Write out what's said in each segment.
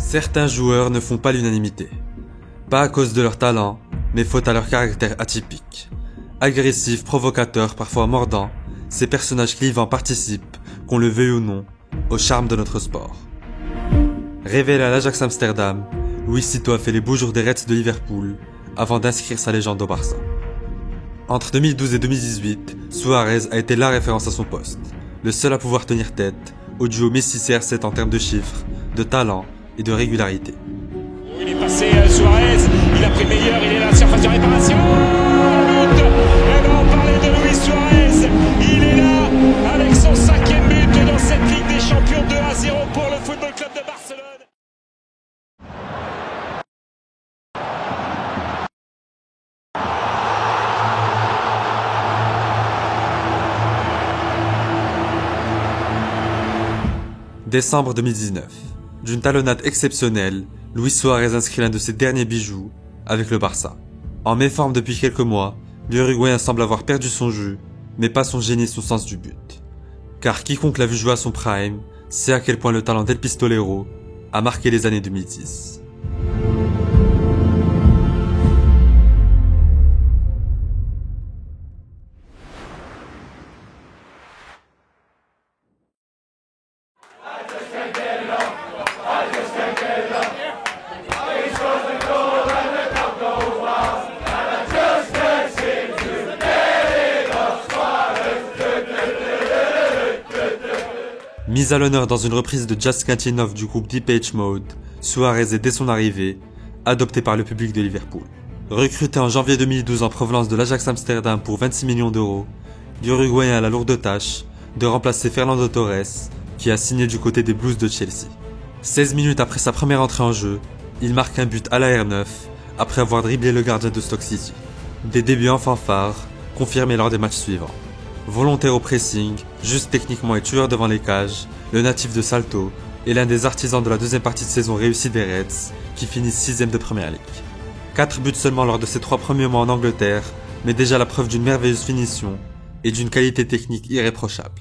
Certains joueurs ne font pas l'unanimité. Pas à cause de leur talent, mais faute à leur caractère atypique. Agressifs, provocateurs, parfois mordants, ces personnages clivants participent, qu'on le veuille ou non, au charme de notre sport. Révélé à l'Ajax Amsterdam, Luis Sito a fait les beaux jours des Reds de Liverpool avant d'inscrire sa légende au Barça. Entre 2012 et 2018, Suárez a été la référence à son poste, le seul à pouvoir tenir tête au duo Messi-CR7 en termes de chiffres, de talent et de régularité. Il est passé Suárez, il a pris meilleur, il est là, surface de réparation. But. Et ben on parlait de Luis Suárez, il est là avec son 5e but dans cette Ligue des Champions 2-0 pour le Football Club de Barcelone. Décembre 2019. D'une talonnade exceptionnelle, Luis Suárez inscrit l'un de ses derniers bijoux avec le Barça. En méforme depuis quelques mois, l'Uruguayen semble avoir perdu son jeu, mais pas son génie et son sens du but. Car quiconque l'a vu jouer à son prime sait à quel point le talent d'El Pistolero a marqué les années 2010. Mis à l'honneur dans une reprise de Jazz Cantinov du groupe Depeche Mode, Suárez est dès son arrivée adopté par le public de Liverpool. Recruté en janvier 2012 en provenance de l'Ajax Amsterdam pour 26 millions d'euros, l'Uruguayen a la lourde tâche de remplacer Fernando Torres, qui a signé du côté des Blues de Chelsea. 16 minutes après sa première entrée en jeu, il marque un but à la R9 après avoir dribblé le gardien de Stoke City. Des débuts en fanfare, confirmés lors des matchs suivants. Volontaire au pressing, juste techniquement et tueur devant les cages, le natif de Salto est l'un des artisans de la deuxième partie de saison réussie des Reds, qui finissent 6ème de Premier League. 4 buts seulement lors de ses 3 premiers mois en Angleterre, mais déjà la preuve d'une merveilleuse finition et d'une qualité technique irréprochable.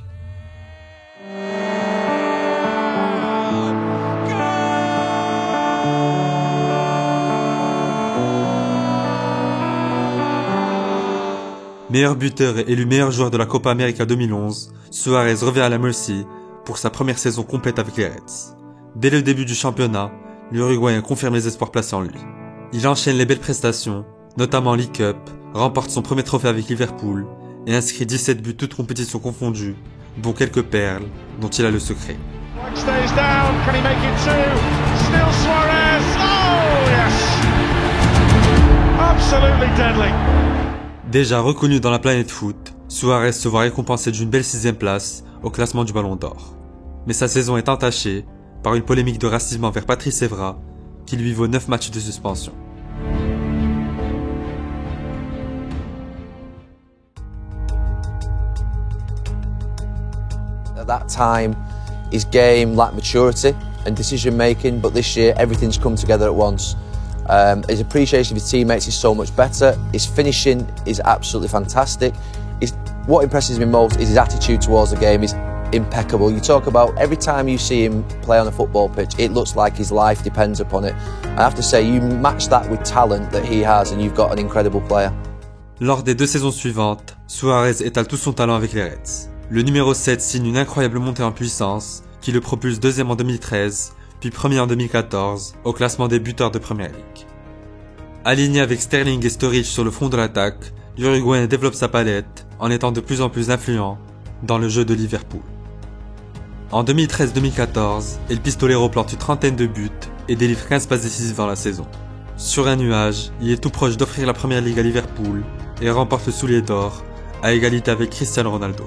Meilleur buteur et élu meilleur joueur de la Copa América 2011, Suárez revient à la Mercy pour sa première saison complète avec les Reds. Dès le début du championnat, l'Uruguayen confirme les espoirs placés en lui. Il enchaîne les belles prestations, notamment en League Cup, remporte son premier trophée avec Liverpool et inscrit 17 buts toutes compétitions confondues, dont quelques perles dont il a le secret. Déjà reconnu dans la planète foot, Suárez se voit récompensé d'une belle 6ème place au classement du Ballon d'Or. Mais sa saison est entachée par une polémique de racisme envers Patrice Evra qui lui vaut 9 matchs de suspension. At that time, his game lacked maturity and decision making, but this year everything's come together at once. His appreciation of his teammates is so much better. His finishing is absolutely fantastic. What impresses me most is his attitude towards the game is impeccable. You talk about every time you see him play on a football pitch, it looks like his life depends upon it. I have to say, you match that with talent that he has and you've got an incredible player. Lors des 2 saisons suivantes, Suárez étale tout son talent avec les Reds. Le numéro 7 signe une incroyable montée en puissance qui le propulse 2ème en 2013, puis 1er en 2014 au classement des buteurs de Premier League. Aligné avec Sterling et Sturridge sur le front de l'attaque, l'Uruguayen développe sa palette en étant de plus en plus influent dans le jeu de Liverpool. En 2013-2014, El Pistolero plante une trentaine de buts et délivre 15 passes décisives dans la saison. Sur un nuage, il est tout proche d'offrir la Première Ligue à Liverpool et remporte le soulier d'or à égalité avec Cristiano Ronaldo.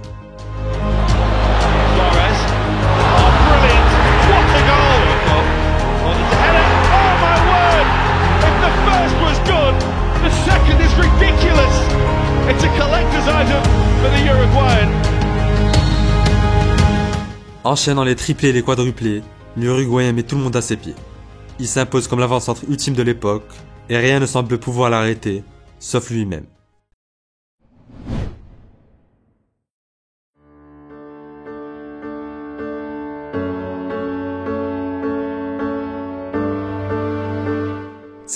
Enchaînant les triplés et les quadruplés, l'Uruguayen met tout le monde à ses pieds. Il s'impose comme l'avant-centre ultime de l'époque et rien ne semble pouvoir l'arrêter, sauf lui-même.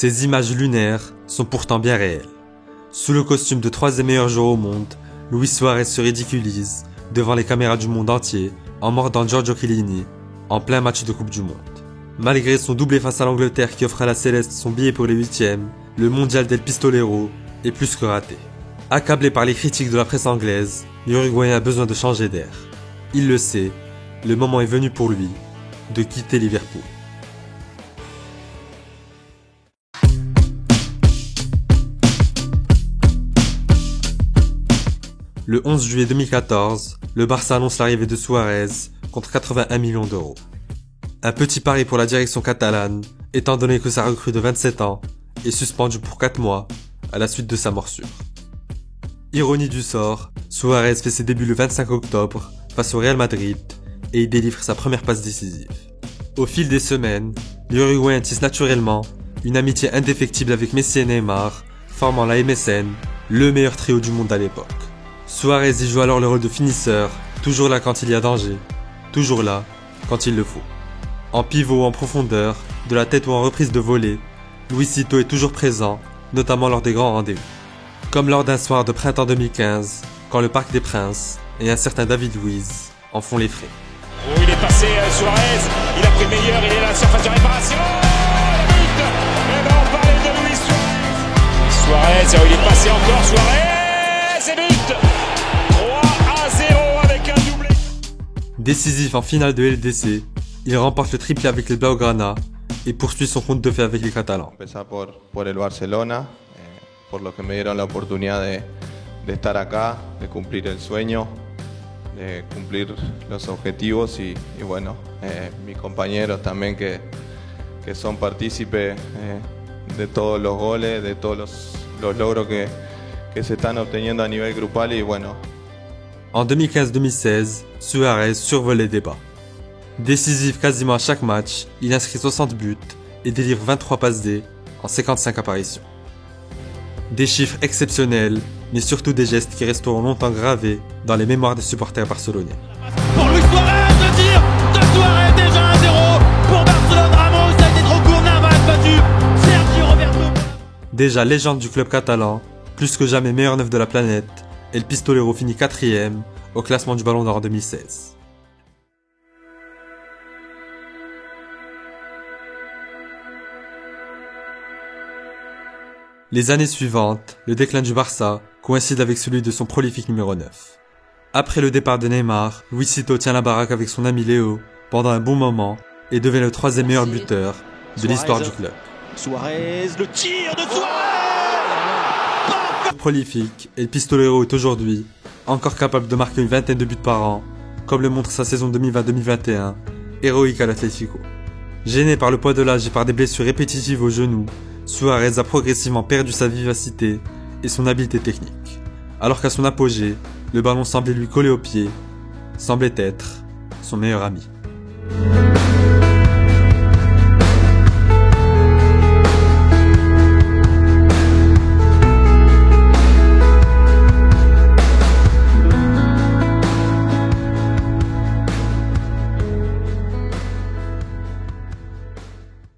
Ces images lunaires sont pourtant bien réelles. Sous le costume de 3e meilleur joueur au monde, Luis Suarez se ridiculise devant les caméras du monde entier en mordant Giorgio Chiellini en plein match de Coupe du Monde. Malgré son doublé face à l'Angleterre qui offre à la Céleste son billet pour les 8e, le mondial del Pistolero est plus que raté. Accablé par les critiques de la presse anglaise, l'Uruguayen a besoin de changer d'air. Il le sait, le moment est venu pour lui de quitter Liverpool. Le 11 juillet 2014, le Barça annonce l'arrivée de Suarez contre 81 millions d'euros. Un petit pari pour la direction catalane, étant donné que sa recrue de 27 ans est suspendue pour 4 mois à la suite de sa morsure. Ironie du sort, Suarez fait ses débuts le 25 octobre face au Real Madrid et y délivre sa première passe décisive. Au fil des semaines, l'Uruguayen tisse naturellement une amitié indéfectible avec Messi et Neymar, formant la MSN, le meilleur trio du monde à l'époque. Suarez y joue alors le rôle de finisseur, toujours là quand il y a danger, toujours là quand il le faut. En pivot ou en profondeur, de la tête ou en reprise de volée, Luisito est toujours présent, notamment lors des grands rendez-vous. Comme lors d'un soir de printemps 2015, quand le Parc des Princes et un certain David Luiz en font les frais. Oh, il est passé Suarez, il a pris meilleur, il est à la surface de réparation. Le but. Eh ben, on parlait de Luis Suarez. Suarez, il est passé encore Suarez et but. 3-0 avec un doublé. Décisif en finale de LDC, il remporte le triplé avec les Blaugrana et poursuit son conte de fait avec les Catalans. Empezar por el Barcelona, por lo que me dieron la oportunidad de estar acá, de cumplir el sueño, de cumplir los objetivos y bueno, mis compañeros también que son partícipes de todos los goles, de todos los logros que se están obteniendo a nivel grupal y bueno. En 2015-2016, Suarez survole les débats. Décisif quasiment à chaque match, il inscrit 60 buts et délivre 23 passes D en 55 apparitions. Des chiffres exceptionnels, mais surtout des gestes qui resteront longtemps gravés dans les mémoires des supporters barcelonais. Pour Luis Suarez, le tir de Suarez, déjà 1-0 pour Barcelone. Ramos, ça a été trop court, Navas battu. Sergio Roberto. Déjà légende du club catalan, plus que jamais meilleur neuf de la planète, El Pistolero finit 4e au classement du Ballon d'Or en 2016. Les années suivantes, le déclin du Barça coïncide avec celui de son prolifique numéro 9. Après le départ de Neymar, Luisito tient la baraque avec son ami Léo pendant un bon moment et devient le 3e meilleur buteur de l'histoire du club. Suarez, le tir de Suarez. Prolifique, El Pistolero est aujourd'hui encore capable de marquer une vingtaine de buts par an, comme le montre sa saison 2020-2021, héroïque à l'Atlético. Gêné par le poids de l'âge et par des blessures répétitives aux genoux, Suarez a progressivement perdu sa vivacité et son habileté technique. Alors qu'à son apogée, le ballon semblait lui coller aux pieds, semblait être son meilleur ami.